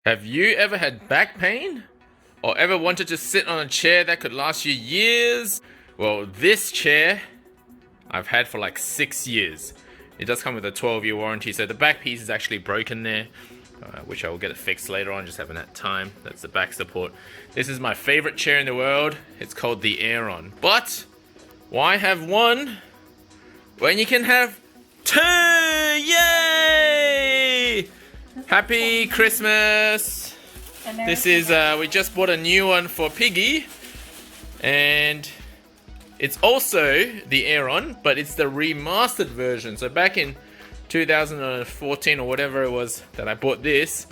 Have you ever had back pain? Or ever wanted to sit on a chair that could last you years? Well, this chair I've had for like 6 years. It does come with a 12-year warranty, so the back piece is actually broken there, which I will get it fixed later on, just haven't had time. That's the back support. This is my favorite chair in the world. It's called the Aeron. But why have one when you can have two? Yay! Happy Christmas! This is, we just bought a new one for Piggy, and it's also the Aeron, but it's the remastered version. So back in 2014 or whatever it was that I bought this,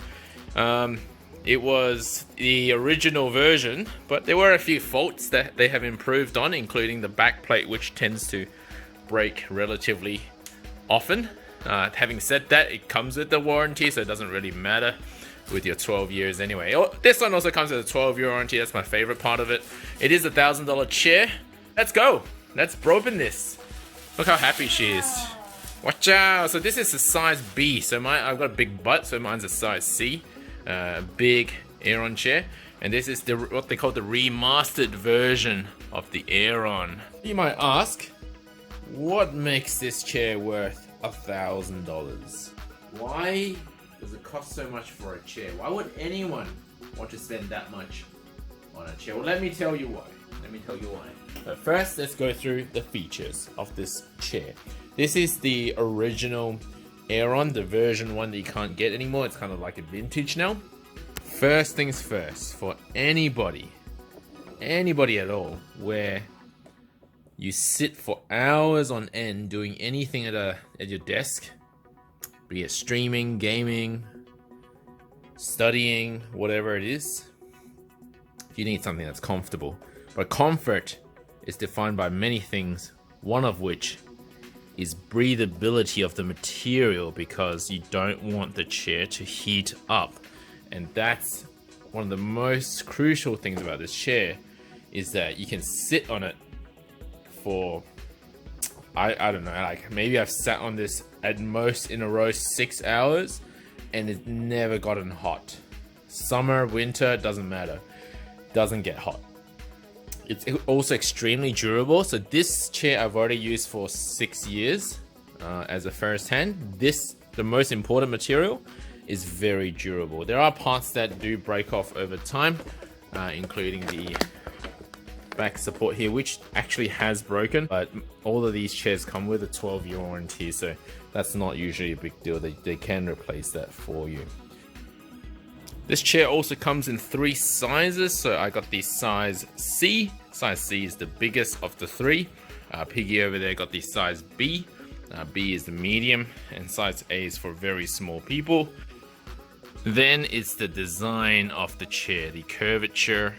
it was the original version, but there were a few faults that they have improved on, including the back plate, which tends to break relatively often. Having said that, it comes with the warranty, so it doesn't really matter with your 12 years anyway. Oh, this one also comes with a 12-year warranty. That's my favorite part of it. It is a $1,000 chair. Let's go. Let's Brovinnie this. Look how happy she is. Watch out. So this is a size B. So I've got a big butt, so mine's a size C. Big Aeron chair. And this is what they call the remastered version of the Aeron. You might ask, what makes this chair worth $1,000? Why does it cost so much for a chair? Why would anyone want to spend that much on a chair? Well, let me tell you why. But first, let's go through the features of this chair. This is the original Aeron, the version 1 that you can't get anymore. It's kind of like a vintage now. First things first, for anybody at all, where you sit for hours on end doing anything at your desk, be it streaming, gaming, studying, whatever it is, you need something that's comfortable. But comfort is defined by many things, one of which is breathability of the material, because you don't want the chair to heat up. And that's one of the most crucial things about this chair, is that you can sit on it for, I don't know, like maybe I've sat on this at most in a row 6 hours and it's never gotten hot. Summer, winter, doesn't matter. Doesn't get hot. It's also extremely durable. So this chair I've already used for 6 years as a first hand. The most important material, is very durable. There are parts that do break off over time, including the back support here, which actually has broken, but all of these chairs come with a 12-year warranty, so that's not usually a big deal. They can replace that for you. This chair also comes in 3 sizes, so I got the size C. Size C is the biggest of the 3. Piggy over there got the size B. B is the medium, and size A is for very small people. Then it's the design of the chair, the curvature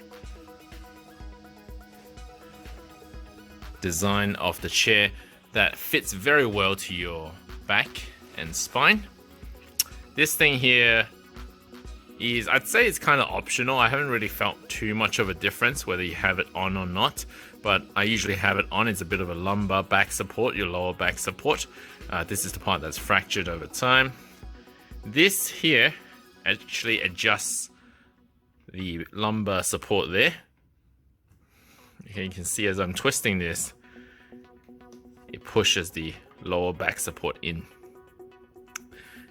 design of the chair that fits very well to your back and spine. This thing here is, I'd say it's kind of optional. I haven't really felt too much of a difference whether you have it on or not, but I usually have it on. It's a bit of a lumbar back support, your lower back support. This is the part that's fractured over time. This here actually adjusts the lumbar support there. Okay, you can see as I'm twisting this, it pushes the lower back support in.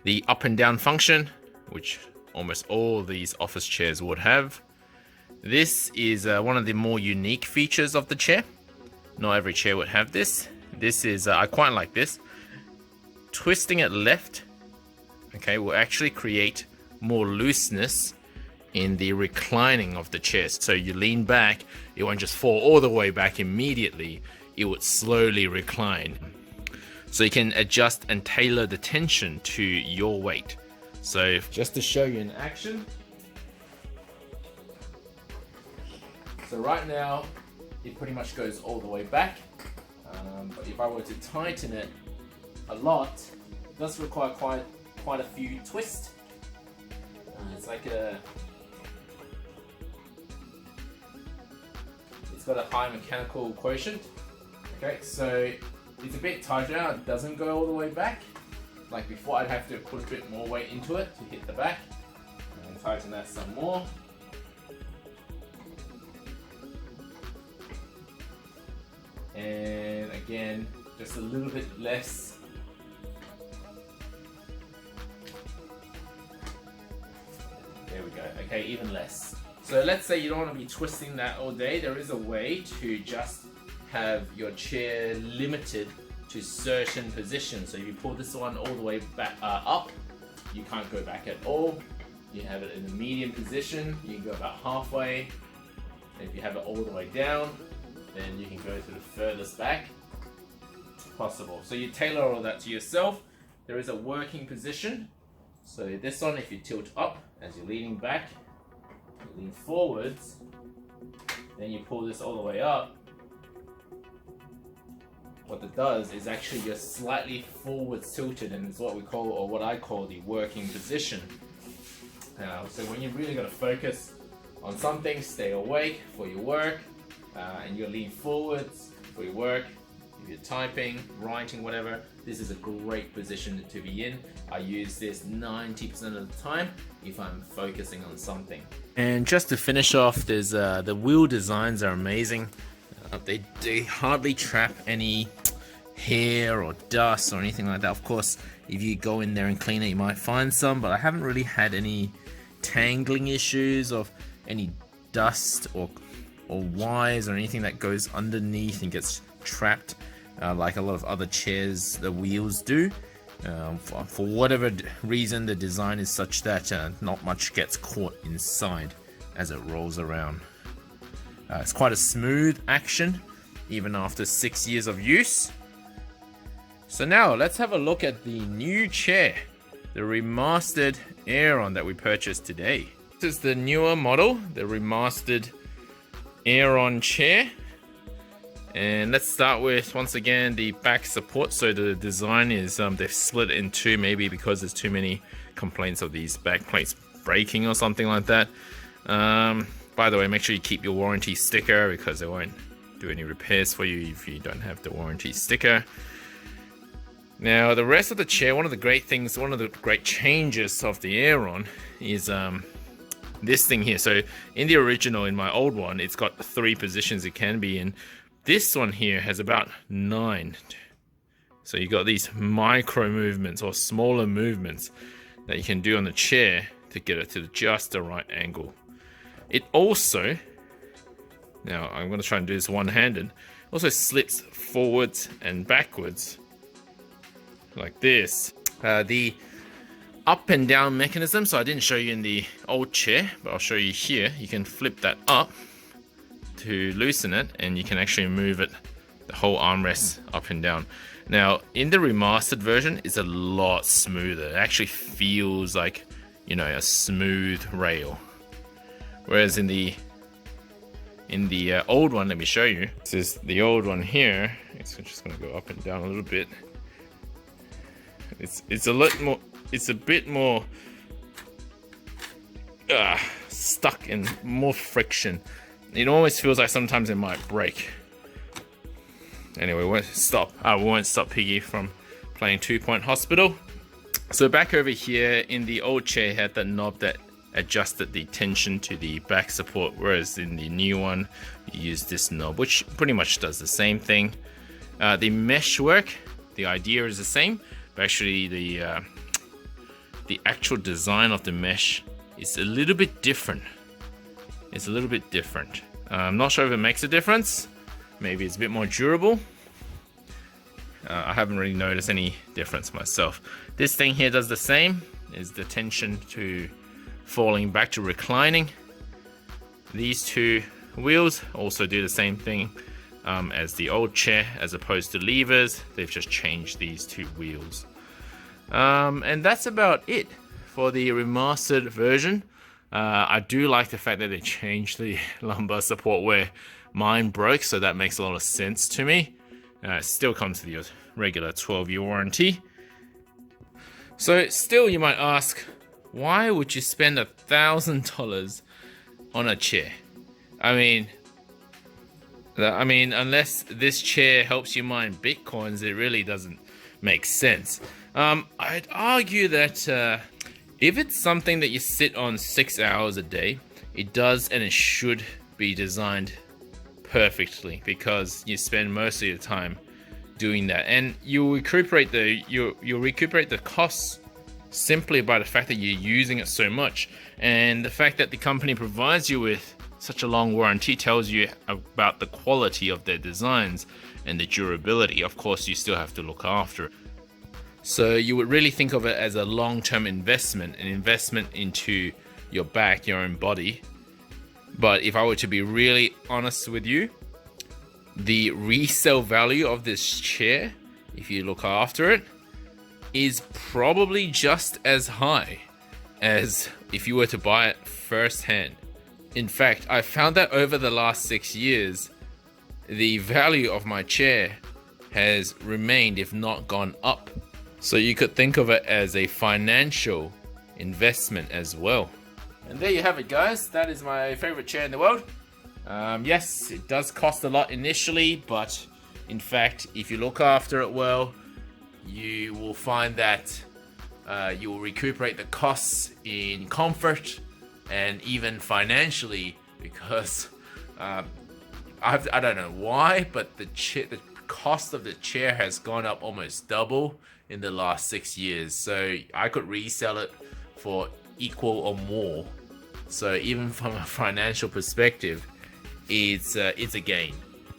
The up and down function, which almost all these office chairs would have. This is one of the more unique features of the chair. Not every chair would have this. This is, I quite like this. Twisting it left, okay, will actually create more looseness in the reclining of the chair. So you lean back, it won't just fall all the way back immediately, it would slowly recline. So you can adjust and tailor the tension to your weight. So just to show you in action. So right now, it pretty much goes all the way back. But if I were to tighten it a lot, it does require quite a few twists. It's like it's got a high mechanical quotient. Okay, so it's a bit tighter now. It doesn't go all the way back. Like before, I'd have to put a bit more weight into it to hit the back. tighten that some more. And again, just a little bit less. There we go. Okay, even less. So let's say you don't want to be twisting that all day. There is a way to just have your chair limited to certain positions. So if you pull this one all the way back up, you can't go back at all. You have it in the medium position, you can go about halfway. And if you have it all the way down, then you can go to the furthest back possible. So you tailor all that to yourself. There is a working position. So this one, if you tilt up as you're leaning back, you lean forwards, then you pull this all the way up. What it does is actually you're slightly forward tilted, and it's what we call, or what I call, the working position. So when you really got to focus on something, stay awake for your work, and you lean forwards for your work. If you're typing, writing, whatever, this is a great position to be in. I use this 90% of the time if I'm focusing on something. And just to finish off, there's the wheel designs are amazing. They hardly trap any hair or dust or anything like that. Of course, if you go in there and clean it, you might find some, but I haven't really had any tangling issues of any dust or wires or anything that goes underneath and gets trapped like a lot of other chairs, the wheels do. For whatever reason, the design is such that not much gets caught inside as it rolls around. It's quite a smooth action, even after 6 years of use. So now let's have a look at the new chair, the remastered Aeron that we purchased today. This is the newer model, the remastered Aeron chair. And let's start with, once again, the back support. So the design is, they've split it in two, maybe because there's too many complaints of these back plates breaking or something like that. By the way, make sure you keep your warranty sticker, because they won't do any repairs for you if you don't have the warranty sticker. Now, the rest of the chair, one of the great changes of the Aeron is this thing here. So in the original, in my old one, it's got 3 positions it can be in. This one here has about 9. So you got these micro movements or smaller movements that you can do on the chair to get it to just the right angle. It also, now I'm going to try and do this one-handed, also slips forwards and backwards like this. The up and down mechanism, so I didn't show you in the old chair, but I'll show you here. You can flip that up to loosen it, and you can actually move it, the whole armrest, up and down. Now, in the remastered version, it's a lot smoother. It actually feels like, you know, a smooth rail. Whereas in the old one, let me show you. This is the old one here. It's just going to go up and down a little bit. It's a bit more stuck and more friction. It always feels like sometimes it might break. Anyway, we won't stop Piggy from playing 2-point hospital. So back over here, in the old chair, had the knob that adjusted the tension to the back support, whereas in the new one, you use this knob, which pretty much does the same thing. The mesh work, the idea is the same, but actually the actual design of the mesh is a little bit different. It's a little bit different. I'm not sure if it makes a difference. Maybe it's a bit more durable. I haven't really noticed any difference myself. This thing here does the same. Is the tension to falling back to reclining. These 2 wheels also do the same thing as the old chair. As opposed to levers, they've just changed these 2 wheels. And that's about it for the remastered version. I do like the fact that they changed the lumbar support where mine broke, so that makes a lot of sense to me. It still comes with your regular 12-year warranty. So still, you might ask, why would you spend $1,000 on a chair? I mean, unless this chair helps you mine bitcoins, it really doesn't make sense. I'd argue that If it's something that you sit on 6 hours a day, it does and it should be designed perfectly, because you spend most of your time doing that, and you'll recuperate the costs simply by the fact that you're using it so much. And the fact that the company provides you with such a long warranty tells you about the quality of their designs and the durability. Of course, you still have to look after it. So you would really think of it as a long-term investment, an investment into your back, your own body. But if I were to be really honest with you, the resale value of this chair, if you look after it, is probably just as high as if you were to buy it firsthand. In fact, I found that over the last 6 years, the value of my chair has remained, if not gone up. So you could think of it as a financial investment as well. And there you have it, guys. That is my favorite chair in the world. Yes, it does cost a lot initially, but in fact, if you look after it well, you will find that you will recuperate the costs in comfort and even financially, because I don't know why, but the cost of the chair has gone up almost double in the last 6 years. So I could resell it for equal or more. So even from a financial perspective, it's a gain.